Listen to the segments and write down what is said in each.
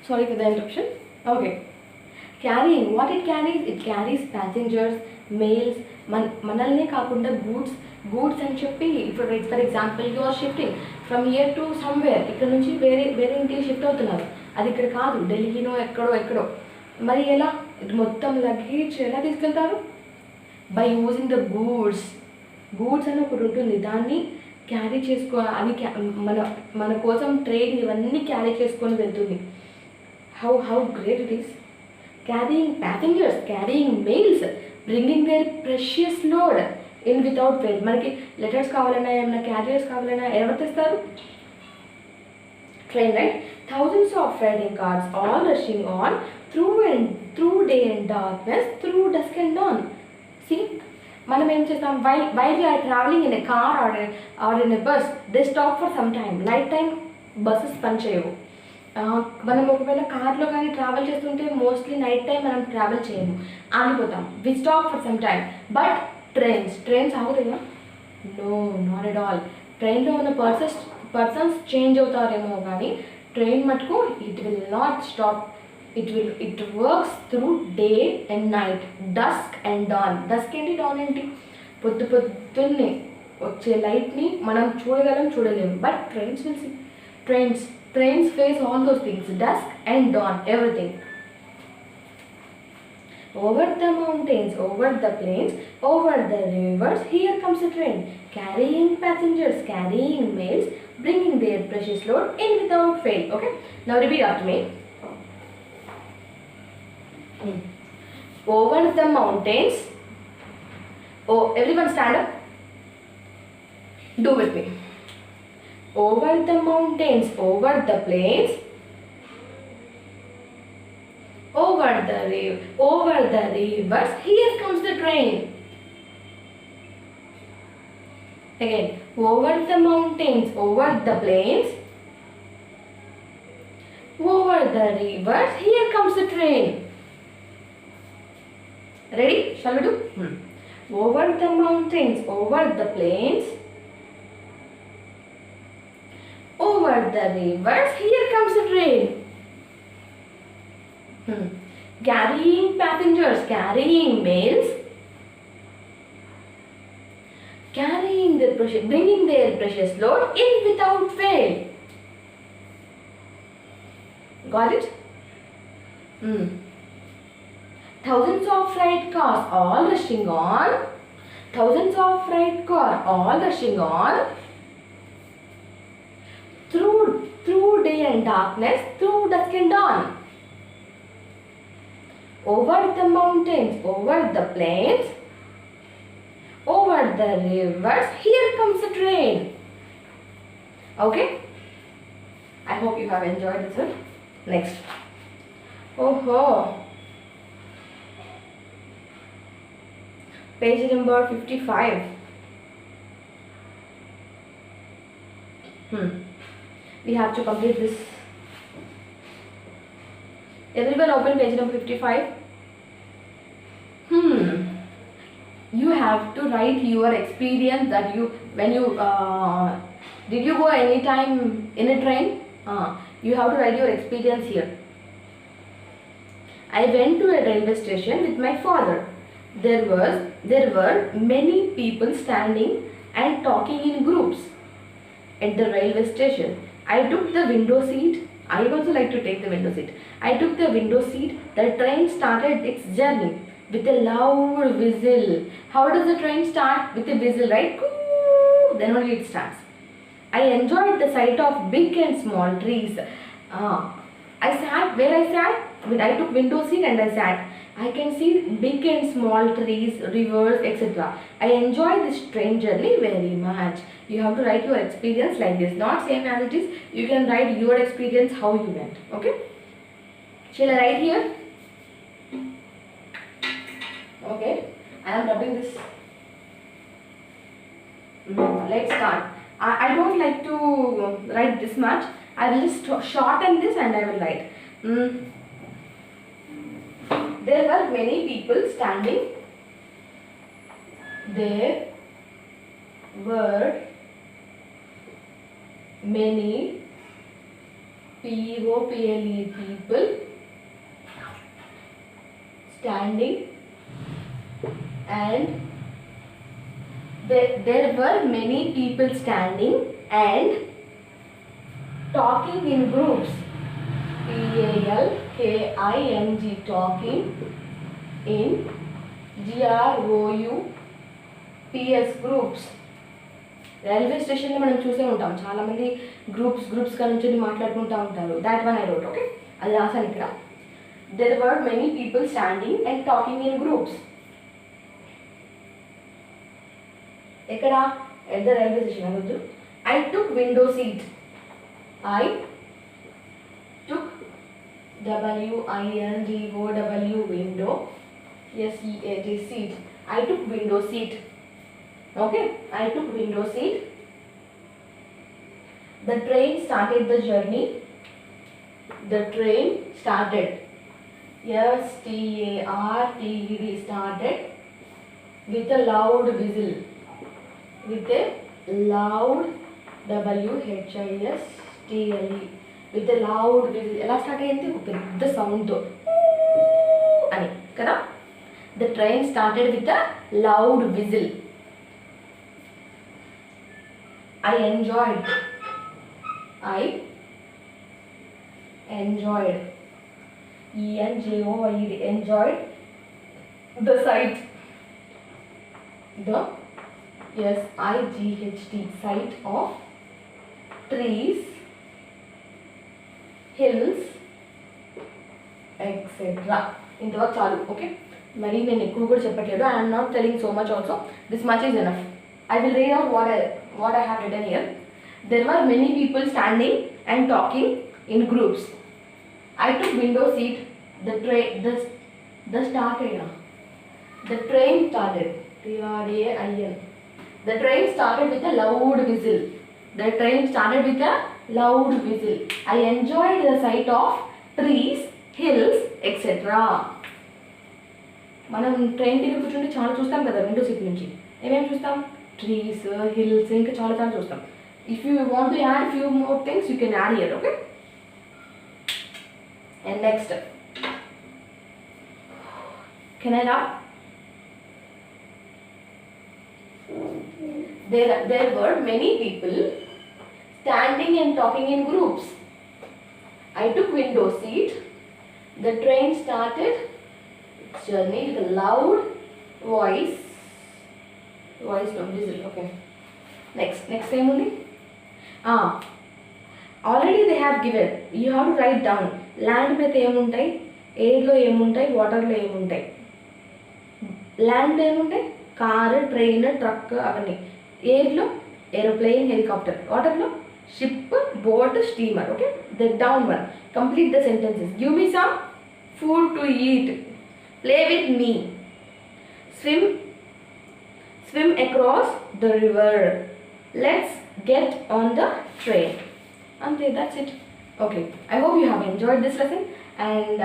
Sorry for the interruption. Okay. Carrying, what it carries? It carries passengers, mails, మనల్నే కాకుండా goods అని చెప్పి ఇప్పుడు for example you are shifting from here to somewhere, ఇక్కడ నుంచి వేరే ఇంటికి షిఫ్ట్ అవుతున్నారు, అది ఇక్కడ కాదు, ఢిల్లీనో ఎక్కడో మరి ఎలా మొత్తం లగేజ్ ఎలా తీసుకెళ్తారు? బై యూజింగ్ ద గూడ్స్ అని ఒకటి ఉంటుంది, దాన్ని క్యారీ అవి మన కోసం ట్రైన్ ఇవన్నీ క్యారీ చేసుకొని వెళ్తుంది. How great it is. Carrying passengers, carrying mails, bringing their precious load in without fail. మనకి లెటర్స్ కావాలన్నా ఏమైనా క్యారియర్స్ కావాలన్నా ఎవరు తెస్తారు? Train, right? Thousands of trading cars all rushing on through day and darkness, through dusk and dawn. See, మనం ఏం చేస్తాం? while we are traveling in a car or in a bus, they stop for some time. Night time buses పనిచేయవు. మనం ఒకవేళ కార్లో కానీ travel చేస్తుంటే mostly night time మనం ట్రావెల్ చేయము, ఆగిపోతాం. We stop for some time. But trains ఆగుతాయా? No, not at all. ట్రైన్లో ఉన్న పర్సన్స్ చేంజ్ అవుతారేమో కానీ ట్రైన్ మటుకు it will not stop. It works through day and night, dusk and dawn. Dusk ఏంటి, డాన్ ఏంటి? పొద్దున్నే వచ్చే లైట్ని మనం చూడలేము. But trains will see. Trains face all those things, dusk and dawn, everything. Over the mountains, over the plains, over the rivers, here comes a train, carrying passengers, carrying mails, bringing their precious load in without fail. Okay, now repeat after me. Over the mountains, oh, everyone stand up, do with me. Over the mountains, over the plains, over the rivers, here comes the train. Again, over the mountains, over the plains, over the rivers, here comes the train. Ready? Shall we do? Over the mountains, over the plains, over the rivers, here comes the train. Carrying passengers, carrying mails, bringing their precious load in without fail. Got it? Thousands of freight cars all rushing on. Thousands of freight cars all rushing on. Through day and darkness, through dusk and dawn. Over the mountains, over the plains, over the rivers, here comes the train. Okay? I hope you have enjoyed this one. Next. Page number 55. We have to complete this. Everyone open page number 55. You have to write your experience that when you did you go any time in a train? You have to write your experience here. I went to a railway station with my father. There were many people standing and talking in groups at the railway station. I took the window seat. I also like to take the window seat. I took the window seat. The train started its journey with a loud whistle. How does the train start? With a whistle, right? Then only it starts. I enjoyed the sight of big and small trees. I sat where I sat. I took window seat and I sat. I can see big and small trees, rivers, etc. I enjoy this train journey very much. You have to write your experience like this, not same as it is. You can write your experience how you went. Okay? Shall I write here? Okay. I am rubbing this. Let's start. I don't like to write this much. I will just shorten this and I will write. There were many people standing. There were many P-O-P-L-E, people standing, and there were many people standing and talking in groups. P-A-L-K-I-N-G, talking in G-R-O-U-P-S, groups. Railway స్టేషన్లో మనం చూసే ఉంటాం, చాలామంది groups నుంచి మాట్లాడుకుంటూ ఉంటారు. That one I wrote. Okay, అది రాసాను ఇక్కడ. There were many people standing and talking in groups. ఎక్కడ? At the railway station. అనొద్దు. I took window seat. I took W-I-N-D-O-W, window, S-E-A-T, seat. I took window seat. Okay, I took window seat. The train started the journey. The train started. S-T-A-R-T-E-D, started with a loud whistle. With a loud, W-H-I-S-T-L-E, with a loud whistle. ఎలా start అయ్యింది? ఒక పెద్ద సౌండ్తో అని కదా. The train started with a loud whistle. I enjoyed. I enjoyed. E-N-J-O-Y-E-D, enjoyed the sight. The S-I-G-H-T, sight of trees, hills, etc. ఇంతవరకు చాలు. Okay, మరి నేను ఎక్కువ కూడా చెప్పట్లేదు. I am not telling so much also. This much is enough. I will read out what I have written here. There were many people standing and talking in groups. I took window seat. The train started. T-R-A-I-N. The train started with a loud whistle. The train started with a loud whistle. I enjoyed the sight of trees, hills, etc. మనం train ticket కూర్చుంటే చాలా చూస్తాం కదా window seat నుంచి. ఏమేమి చూస్తాం? Trees, hills, ఇంకా చాలా చూస్తాం. If you want to add few more things you can add here. Okay, and next, can I rap? There were many people standing and talking in groups. I took window seat. The train started its journey with a loud voice. No whistle. Okay. Next time only. Already they have given. You have to write down. Land మీద ఏముంటాయి, ఎయిర్లో ఏముంటాయి, వాటర్లో ఏముంటాయి. ల్యాండ్లో ఏముంటాయి? Car, train, truck, అవన్నీ. ఎయిర్లో aeroplane, helicopter. వాటర్లో ship, boat, steamer. Okay, the down one. Complete the sentences. Give me some food to eat. Play with me. Swim across the river. Let's get on the train. Ante, that's it. Okay, I hope you have enjoyed this lesson, and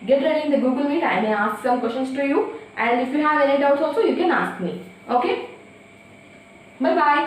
get ready in the Google Meet. I may ask some questions to you, and if you have any doubts also you can ask me. Okay, bye bye.